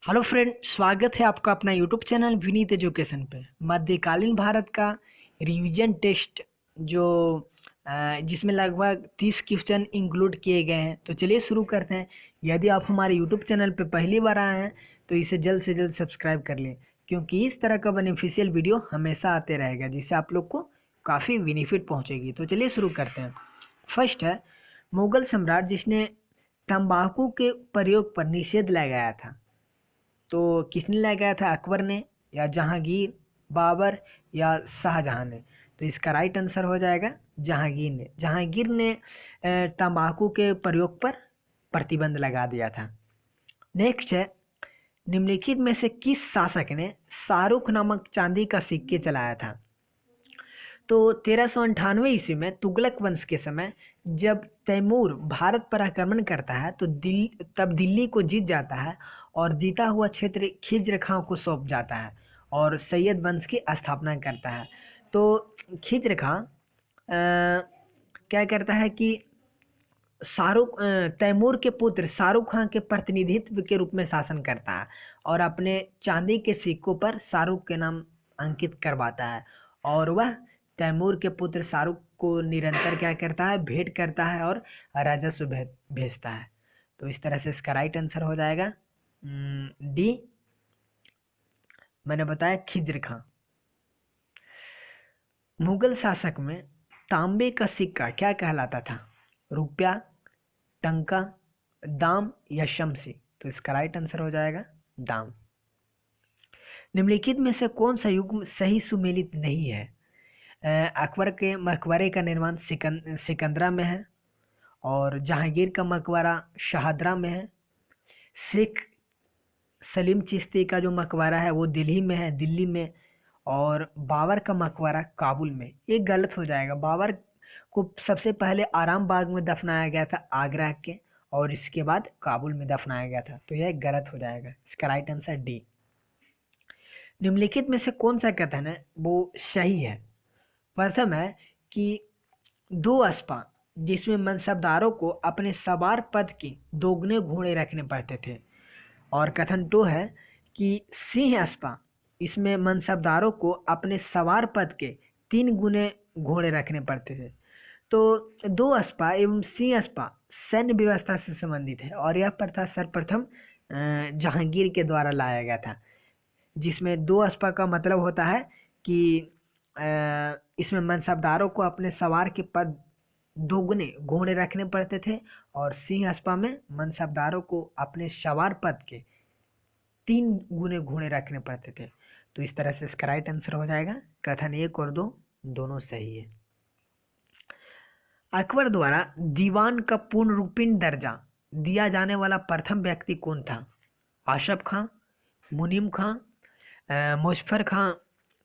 Hello friend, स्वागत है आपका अपना यूट्यूब चैनल विनीत एजुकेशन पे। मध्यकालीन भारत का रिवीजन टेस्ट जो जिसमें लगभग 30 क्वेश्चन इंक्लूड किए गए हैं। तो चलिए शुरू करते हैं। यदि आप हमारे यूट्यूब चैनल पे पहली बार आए हैं तो इसे जल्द से जल्द सब्सक्राइब कर लें, क्योंकि इस तरह का बेनिफिशियल वीडियो हमेशा आते रहेगा जिससे आप लोग को काफ़ी बेनिफिट पहुँचेगी। तो चलिए शुरू करते हैं। फर्स्ट है मुगल सम्राट जिसने तंबाकू के प्रयोग पर निषेध लगाया था। तो किसने लगाया था? अकबर ने, या जहांगीर, बाबर, या शाहजहां ने? तो इसका राइट आंसर हो जाएगा जहांगीर ने। जहांगीर ने तंबाकू के प्रयोग पर प्रतिबंध लगा दिया था। नेक्स्ट है निम्नलिखित में से किस शासक ने शाहरुख नामक चांदी का सिक्के चलाया था? तो 1398 ईस्वी में तुगलक वंश के समय जब तैमूर भारत पर आक्रमण करता है तो दिल्ली को जीत जाता है और जीता हुआ क्षेत्र खिज्र खां को सौंप जाता है और सैयद वंश की स्थापना करता है। तो खिज्र खां क्या करता है कि तैमूर के पुत्र शाहरुख खां के प्रतिनिधित्व के रूप में शासन करता है और अपने चांदी के सिक्कों पर शाहरुख के नाम अंकित करवाता है। और वह तैमूर के पुत्र शाहरुख को निरंतर क्या करता है? भेंट करता है और राजस्व भेजता है। तो इस तरह से इसका राइट आंसर हो जाएगा डी। मैंने बताया खिज्र खां। मुगल शासक में तांबे का सिक्का क्या कहलाता था? रुपया, टंका, दाम, या शमसी? तो इसका राइट आंसर हो जाएगा दाम। निम्नलिखित में से कौन सा युग सही सुमेलित नहीं है? अकबर के मकबरे का निर्माण सिकंदरा में है, और जहांगीर का मकबरा शाहदरा में है। शेख सलीम चिश्ती का जो मकबरा है वो दिल्ली में। और बाबर का मकबरा काबुल में। ये गलत हो जाएगा। बाबर को सबसे पहले आराम बाग में दफनाया गया था आगरा के, और इसके बाद काबुल में दफनाया गया था। तो यह गलत हो जाएगा। इसका राइट आंसर डी। निम्नलिखित में से कौन सा कथन है वो सही है? प्रथम है कि दो अस्पा जिसमें मनसबदारों को अपने सवार पद के दोगुने घोड़े रखने पड़ते थे। और कथन टू है कि सिंह अस्पा इसमें मनसबदारों को अपने सवार पद के 3 गुने घोड़े रखने पड़ते थे। तो दो अस्पा एवं सिंह अस्पा सैन्य व्यवस्था से संबंधित है, और यह प्रथा सर्वप्रथम जहांगीर के द्वारा लाया गया था, जिसमें दो अस्पा का मतलब होता है कि इसमें मनसबदारों को अपने सवार के पद दोगुने घोड़े रखने पड़ते थे, और सिंह अस्पा में मनसबदारों को अपने सवार पद के 3 गुने घोड़े रखने पड़ते थे। तो इस तरह से इसका राइट आंसर हो जाएगा कथन 1 और 2 दोनों सही है। अकबर द्वारा दीवान का पूर्ण रूपिण दर्जा दिया जाने वाला प्रथम व्यक्ति कौन था? आशफ खां, मुनीम खां, मुजफ्फर खां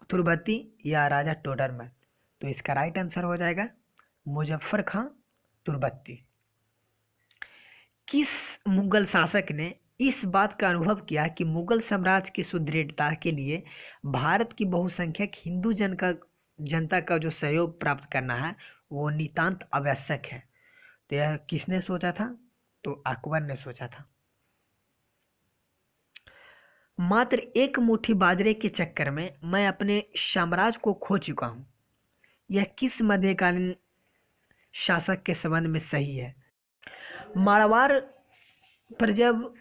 तुर्बती, या राजा टोडरमल? तो इसका राइट आंसर हो जाएगा मुजफ्फर खां तुर्बती। किस मुगल शासक ने इस बात का अनुभव किया कि मुगल साम्राज्य की सुदृढ़ता के लिए भारत की बहुसंख्यक हिंदू जनता का जो सहयोग प्राप्त करना है वो नितांत आवश्यक है? तो यह किसने सोचा था? तो अकबर ने सोचा था। मात्र एक मुट्ठी बाजरे के चक्कर में मैं अपने साम्राज्य को खो चुका हूँ। यह किस मध्यकालीन शासक के संबंध में सही है? मारवाड़ पर जब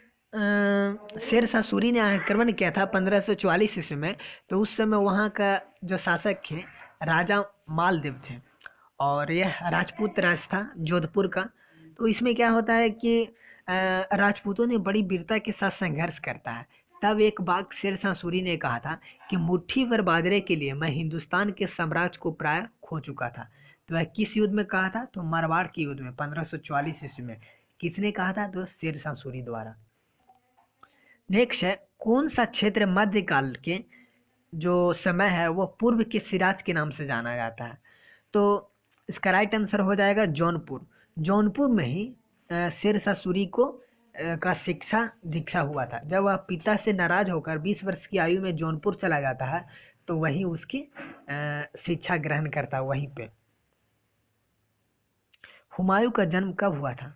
शेर शाह सूरी ने आक्रमण किया था 1544 ईस्वी में, तो उस समय वहाँ का जो शासक थे राजा मालदेव थे, और यह राजपूत राज था जोधपुर का। तो इसमें क्या होता है कि राजपूतों ने बड़ी वीरता के साथ संघर्ष करता है। तब एक बार शेर शाह सूरी ने कहा था कि मुट्ठी भर बाजरे के लिए मैं हिंदुस्तान के साम्राज्य को प्राय खो चुका था। तो वह किस युद्ध में कहा था? तो मारवाड़ के युद्ध में 1544 ईस्वी में। किसने कहा था? तो शेर शाह सूरी द्वारा। नेक्स्ट है कौन सा क्षेत्र मध्यकाल के जो समय है वो पूर्व के सिराज के नाम से जाना जाता है? तो इसका राइट आंसर हो जाएगा जौनपुर। जौनपुर में ही शेर शाह सूरी को का शिक्षा दीक्षा हुआ था। जब वह पिता से नाराज होकर 20 वर्ष की आयु में जौनपुर चला जाता है तो वहीं उसकी शिक्षा ग्रहण करता वहीं पे। हुमायूं का जन्म कब हुआ था?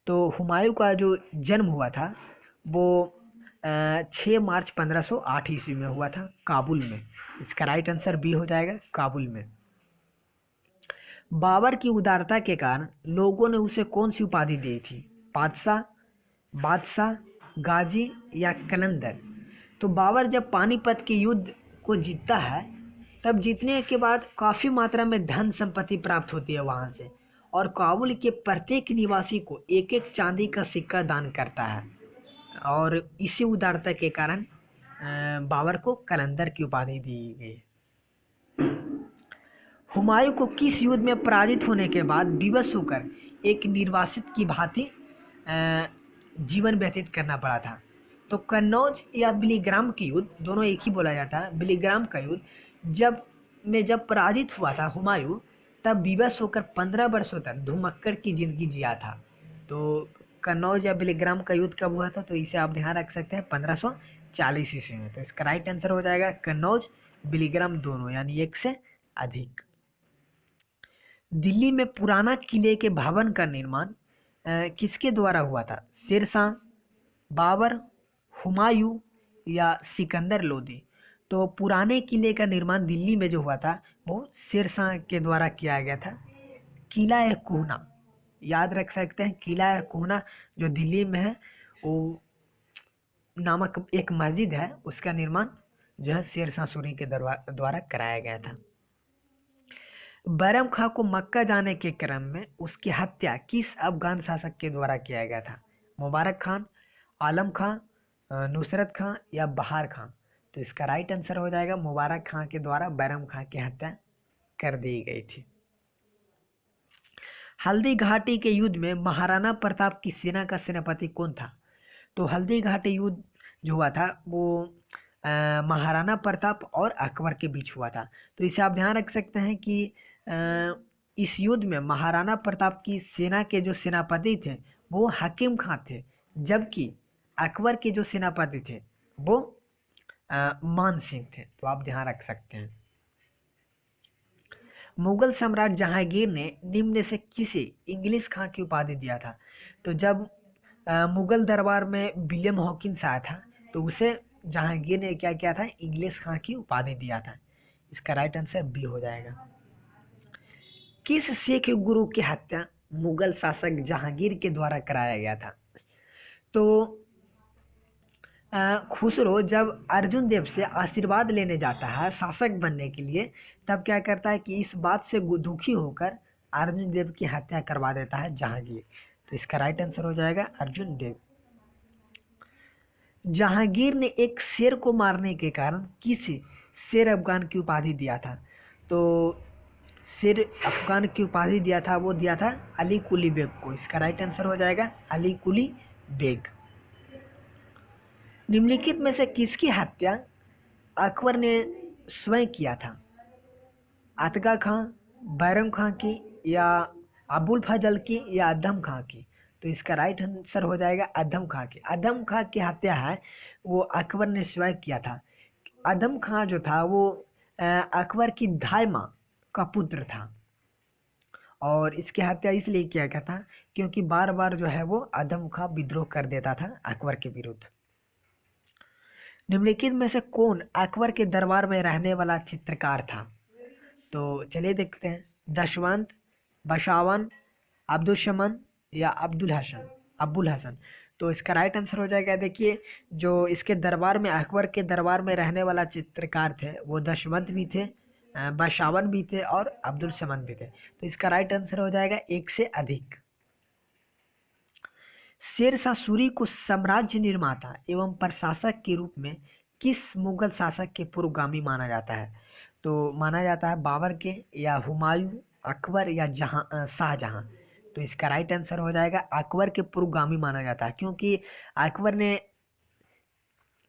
तो हुमायूं का जो जन्म हुआ था वो 6 मार्च 1508 ईस्वी में हुआ था, काबुल में। इसका राइट आंसर बी हो जाएगा, काबुल में। बाबर की उदारता के कारण लोगों ने उसे कौन सी उपाधि दी थी? बादशाह, बादशाह, गाजी या कलंदर? तो बाबर जब पानीपत के युद्ध को जीतता है, तब जीतने के बाद काफ़ी मात्रा में धन संपत्ति प्राप्त होती है वहाँ से, और काबुल के प्रत्येक निवासी को एक एक चांदी का सिक्का दान करता है, और इसी उदारता के कारण बाबर को कलंदर की उपाधि दी गई। हुमायूं को किस युद्ध में पराजित होने के बाद विवश होकर एक निर्वासित की भांति जीवन व्यतीत करना पड़ा था? तो कन्नौज या बिलीग्राम की युद्ध, दोनों एक ही बोला जाता है। बिलीग्राम का युद्ध जब पराजित हुआ था हुमायूं, तब विवश होकर 15 वर्षों तक धुमक्कड़ की जिंदगी जिया था। तो कन्नौज या बिलीग्राम का युद्ध कब हुआ था? तो इसे आप ध्यान रख सकते हैं 1540 ईस्वी में। तो इसका राइट आंसर हो जाएगा कन्नौज, बिलीग्राम दोनों, यानी एक से अधिक। दिल्ली में पुराना किले के भवन का निर्माण किसके द्वारा हुआ था? शेरशाह, बाबर, हुमायूं या सिकंदर लोदी? तो पुराने किले का निर्माण दिल्ली में जो हुआ था वो शेरशाह के द्वारा किया गया था। किला ए कोहना, याद रख सकते हैं, किला ए कोहना जो दिल्ली में है, वो नामक एक मस्जिद है, उसका निर्माण जो है शेरशाह सूरी के द्वारा कराया गया था। बैरम खां को मक्का जाने के क्रम में उसकी हत्या किस अफगान शासक के द्वारा किया गया था? मुबारक खान, आलम खां, नुसरत खां या बहार खां? तो इसका राइट आंसर हो जाएगा मुबारक खां के द्वारा बैरम खां की हत्या कर दी गई थी। हल्दी घाटी के युद्ध में महाराणा प्रताप की सेना का सेनापति कौन था? तो हल्दी घाटी युद्ध जो हुआ था वो महाराणा प्रताप और अकबर के बीच हुआ था। तो इसे आप ध्यान रख सकते हैं कि इस युद्ध में महाराणा प्रताप की सेना के जो सेनापति थे वो हकीम खां थे, जबकि अकबर के जो सेनापति थे वो मान सिंह थे। तो आप ध्यान रख सकते हैं। मुगल सम्राट जहांगीर ने निम्न से किसे इंग्लिश खां की उपाधि दिया था? तो जब मुगल दरबार में विलियम हॉकिंस आया था, तो उसे जहांगीर ने क्या किया था? इंग्लिश खां की उपाधि दिया था। इसका राइट आंसर बी हो जाएगा। किस सिख गुरु की हत्या मुगल शासक जहांगीर के द्वारा कराया गया था? तो खुसरो जब अर्जुन देव से आशीर्वाद लेने जाता है शासक बनने के लिए, तब क्या करता है कि इस बात से दुखी होकर अर्जुन देव की हत्या करवा देता है जहांगीर। तो इसका राइट आंसर हो जाएगा अर्जुन देव। जहांगीर ने एक शेर को मारने के कारण किसे शेर अफगान की उपाधि दिया था? तो शेर अफगान की उपाधि दिया था, वो दिया था अली कुली बेग को। इसका राइट आंसर हो जाएगा अली कुली बेग। निम्नलिखित में से किसकी हत्या अकबर ने स्वयं किया था? आतगा खां, बैरम खां की या अबुल फजल की या अदम खां की? तो इसका राइट आंसर हो जाएगा अदम खां की। अदम खां की हत्या है वो अकबर ने स्वयं किया था। अदम खां जो था वो अकबर की धाई माँ का पुत्र था, और इसकी हत्या इसलिए किया गया था क्योंकि बार बार जो है वो अदम खां विद्रोह कर देता था अकबर के विरुद्ध। निम्नलिखित में से कौन अकबर के दरबार में रहने वाला चित्रकार था? तो चलिए देखते हैं। दशवंत, बशावन, अब्दुल शमन या अब्बुल हसन? तो इसका राइट आंसर हो जाएगा, देखिए, जो इसके दरबार में अकबर के दरबार में रहने वाला चित्रकार थे वो दशवंत भी थे, बशावन भी थे और अब्दुल शमन भी थे। तो इसका राइट आंसर हो जाएगा एक से अधिक। शेरशाह सूरी को साम्राज्य निर्माता एवं प्रशासक के रूप में किस मुगल शासक के पूर्वगामी माना जाता है? तो माना जाता है बाबर के, या हुमायूं, अकबर या शाहजहां? तो इसका राइट आंसर हो जाएगा अकबर के पूर्वगामी माना जाता है, क्योंकि अकबर ने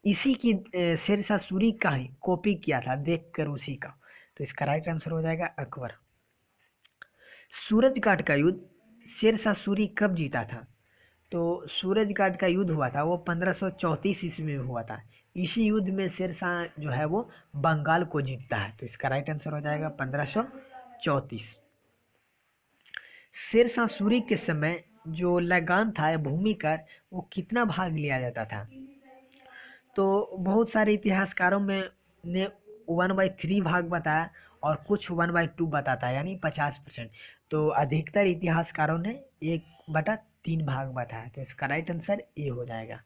इसी की शेरशाह सूरी का ही कॉपी किया था देखकर उसी का। तो इसका राइट आंसर हो जाएगा अकबर। सूरजगढ़ का युद्ध शेरशाह सूरी कब जीता था? तो सूरजगढ़ का युद्ध हुआ था वो 1534 ईस्वी में हुआ था। इसी युद्ध में शेरशाह जो है वो बंगाल को जीतता है। तो इसका राइट आंसर हो जाएगा 1534। शेरशाह सूरी के समय जो लगान था या भूमि कर, वो कितना भाग लिया जाता था? तो बहुत सारे इतिहासकारों में ने 1/3 भाग बताया और कुछ 1/2 बताता है, यानी 50%। तो अधिकतर इतिहासकारों ने 1/3 भाग बताया। तो इसका राइट आंसर ए हो जाएगा।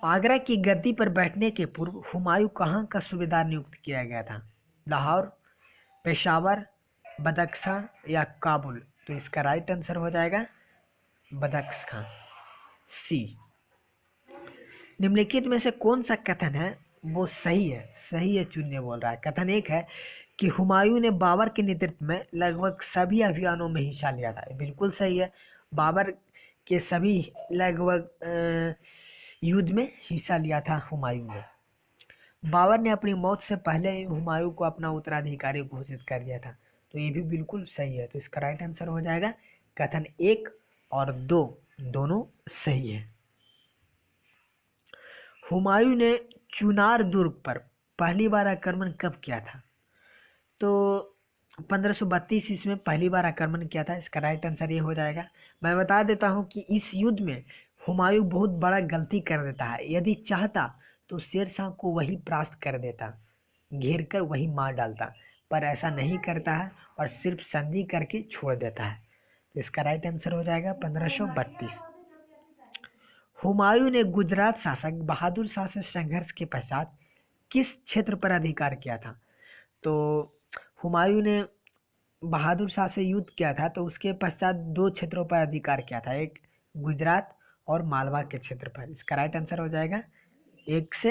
आगरा की गद्दी पर बैठने के पूर्व हुमायूं कहाँ का सूबेदार नियुक्त किया गया था? लाहौर, पेशावर, बदख्शां या काबुल? तो इसका राइट आंसर हो जाएगा बदख्शां, सी। निम्नलिखित में से कौन सा कथन है वो सही है? सही है चुनने बोल रहा है। कथन एक है कि हुमायूं ने बाबर के नेतृत्व में लगभग सभी अभियानों में हिस्सा लिया था। बिल्कुल सही है। बाबर के सभी लगभग युद्ध में हिस्सा लिया था हुमायूं ने। बाबर ने अपनी मौत से पहले ही हुमायूं को अपना उत्तराधिकारी घोषित कर दिया था। तो ये भी बिल्कुल सही है। तो इसका राइट आंसर हो जाएगा कथन 1 और 2 दोनों सही है। हुमायूं ने चुनार दुर्ग पर पहली बार आक्रमण कब किया था? तो 1532 ईस्वी में पहली बार आक्रमण किया था। इसका राइट आंसर ये हो जाएगा। मैं बता देता हूँ कि इस युद्ध में हुमायूं बहुत बड़ा गलती कर देता है। यदि चाहता तो शेर शाह को वही परास्त कर देता, घेर कर वही मार डालता, पर ऐसा नहीं करता है और सिर्फ संधि करके छोड़ देता है। तो इसका राइट आंसर हो जाएगा 1532। हुमायूं ने गुजरात शासक बहादुर शाह से संघर्ष के पश्चात किस क्षेत्र पर अधिकार किया था? तो हुमायूं ने बहादुर शाह से युद्ध किया था, तो उसके पश्चात 2 क्षेत्रों पर अधिकार किया था, एक गुजरात और मालवा के क्षेत्र पर। इसका राइट आंसर हो जाएगा 1 से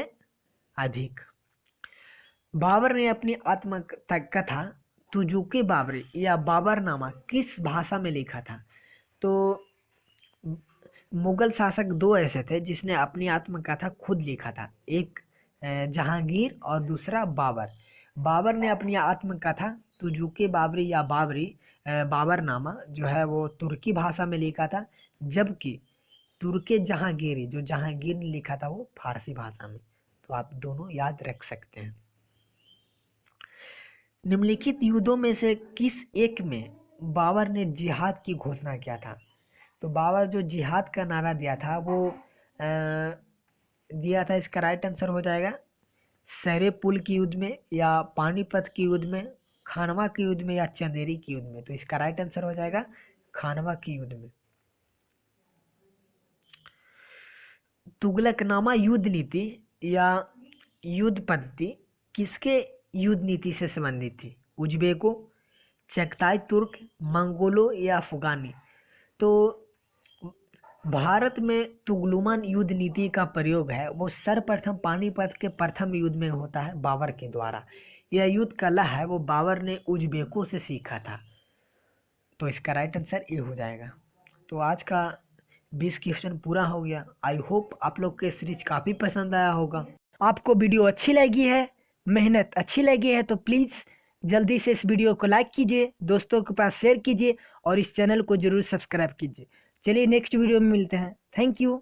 अधिक। बाबर ने अपनी आत्मकथा तुजुके बाबरी या बाबरनामा किस भाषा में लिखा था? तो मुगल शासक 2 ऐसे थे जिसने अपनी आत्मकथा खुद लिखा था, एक जहांगीर और दूसरा बाबर। बाबर ने अपनी आत्मकथा तुजुके बाबरी या बाबरनामा जो है वो तुर्की भाषा में लिखा था, जबकि तुर्के जहांगीरी जो जहांगीर ने लिखा था वो फारसी भाषा में। तो आप दोनों याद रख सकते हैं। निम्नलिखित युद्धों में से किस एक में बाबर ने जिहाद की घोषणा किया था? तो बाबर जो जिहाद का नारा दिया था वो दिया था। इसका राइट आंसर हो जाएगा सरे पुल की युद्ध में, या पानीपत की युद्ध में, खानवा की युद्ध में, या चंदेरी की युद्ध में? तो इसका राइट आंसर हो जाएगा खानवा की युद्ध में। तुगलकनामा युद्ध नीति या युद्ध पद्धति किसके युद्ध नीति से संबंधित थी? उज्बेकों, चगताई तुर्क, मंगोलों या अफगानी? तो भारत में तुगलुमन युद्ध नीति का प्रयोग है वो सर्वप्रथम पानीपत के प्रथम युद्ध में होता है बाबर के द्वारा। यह युद्ध कला है वो बाबर ने उज्बेकों से सीखा था। तो इसका राइट आंसर ये हो जाएगा। तो आज का 20 क्वेश्चन पूरा हो गया। आई होप आप लोग को सीरीज काफ़ी पसंद आया होगा। आपको वीडियो अच्छी लगी है, मेहनत अच्छी लगी है, तो प्लीज़ जल्दी से इस वीडियो को लाइक कीजिए, दोस्तों के पास शेयर कीजिए और इस चैनल को ज़रूर सब्सक्राइब कीजिए। चलिए नेक्स्ट वीडियो में मिलते हैं। Thank you.